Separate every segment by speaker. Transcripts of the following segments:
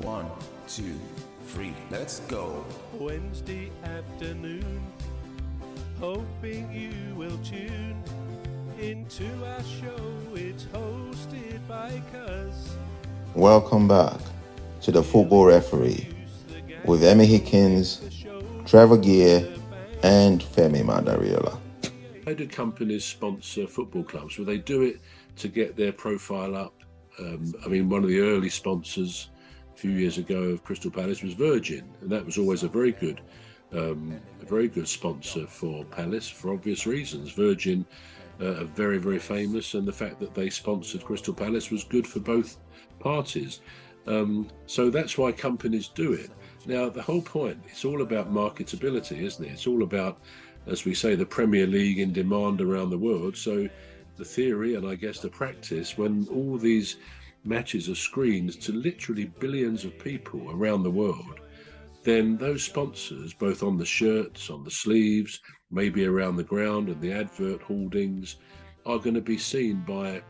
Speaker 1: 1, 2, 3, let's go.
Speaker 2: Wednesday afternoon, hoping you will tune into our show. It's hosted by Cuz.
Speaker 3: Welcome back to the Football Referee with Emmy Hikins, Trevor and Femi Madariola.
Speaker 4: How do companies sponsor football clubs? Well, they do it to get their profile up. One of the early sponsors a few years ago of Crystal Palace was Virgin, and that was always a very good sponsor for Palace for obvious reasons. Virgin are very, very famous, and the fact that they sponsored Crystal Palace was good for both parties. So that's why companies do it. Now, the whole point, it's all about marketability, isn't it? It's all about, as we say, the Premier League in demand around the world. So the theory, and I guess the practice, when all these matches are screened to literally billions of people around the world, then those sponsors, both on the shirts, on the sleeves, maybe around the ground and the advert hoardings, are going to be seen by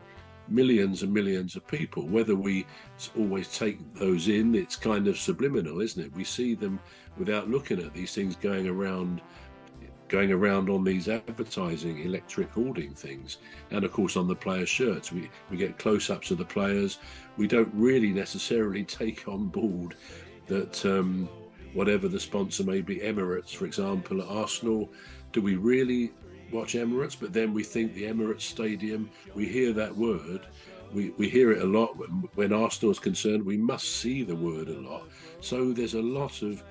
Speaker 4: millions and millions of people. Whether we always take those in, it's kind of subliminal, isn't it? We see them without looking at these things going around on these advertising electric hoarding things, and of course on the players' shirts we get close-ups of the players. We don't really necessarily take on board that whatever the sponsor may be, Emirates for example at Arsenal, do we really watch Emirates? But then we think the Emirates Stadium, we hear that word, we hear it a lot when Arsenal is concerned. We must see the word a lot. So there's a lot of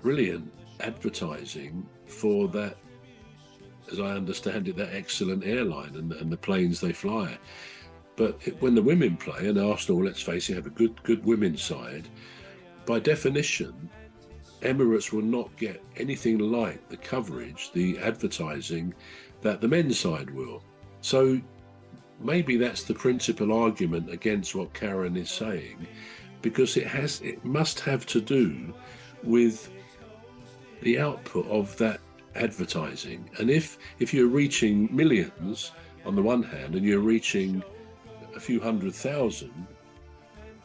Speaker 4: brilliant advertising for that, as I understand it, that excellent airline and the planes they fly. But when the women play, and Arsenal, let's face it, have a good women's side, by definition Emirates will not get anything like the coverage, the advertising that the men's side will. So maybe that's the principal argument against what Karen is saying, because it must have to do with the output of that advertising. And if you're reaching millions on the one hand and you're reaching a few 100,000,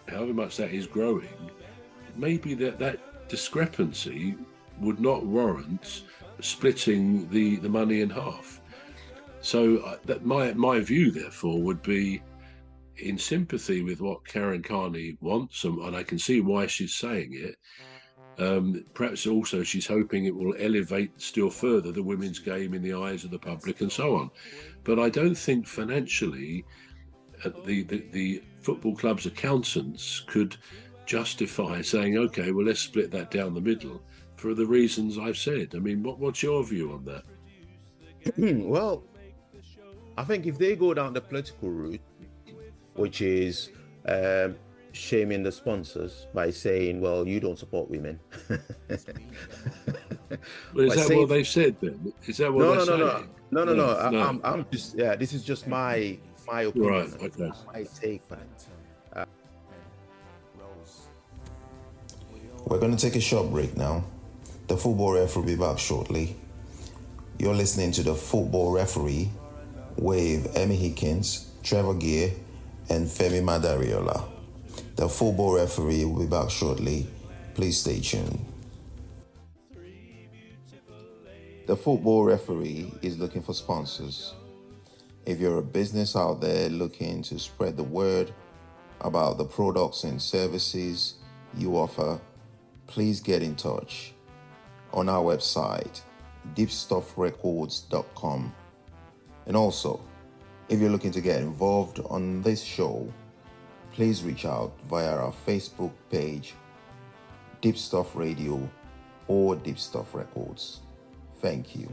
Speaker 4: however much that is growing, maybe that discrepancy would not warrant splitting the money in half. So that my view therefore would be in sympathy with what Karen Carney wants, and I can see why she's saying it. Perhaps also she's hoping it will elevate still further the women's game in the eyes of the public and so on. But I don't think financially the football club's accountants could justify saying, okay, well, let's split that down the middle for the reasons I've said. I mean, what's your view on that?
Speaker 3: Well, I think if they go down the political route, which is shaming the sponsors by saying, well, you don't support women.
Speaker 4: Well, is that what they said then? Is that what they're saying?
Speaker 3: No. I'm just, this is just my opinion.
Speaker 4: Right, okay.
Speaker 3: My take on it. We're going to take a short break now. The Football Referee will be back shortly. You're listening to the Football Referee with Emmy Hikins, Trevor and Femi Madariola. The Football Referee will be back shortly. Please stay tuned. The Football Referee is looking for sponsors. If you're a business out there looking to spread the word about the products and services you offer, please get in touch on our website, deepstuffrecords.com. And also, if you're looking to get involved on this show, please reach out via our Facebook page, Deep Stuff Radio or Deep Stuff Records. Thank you.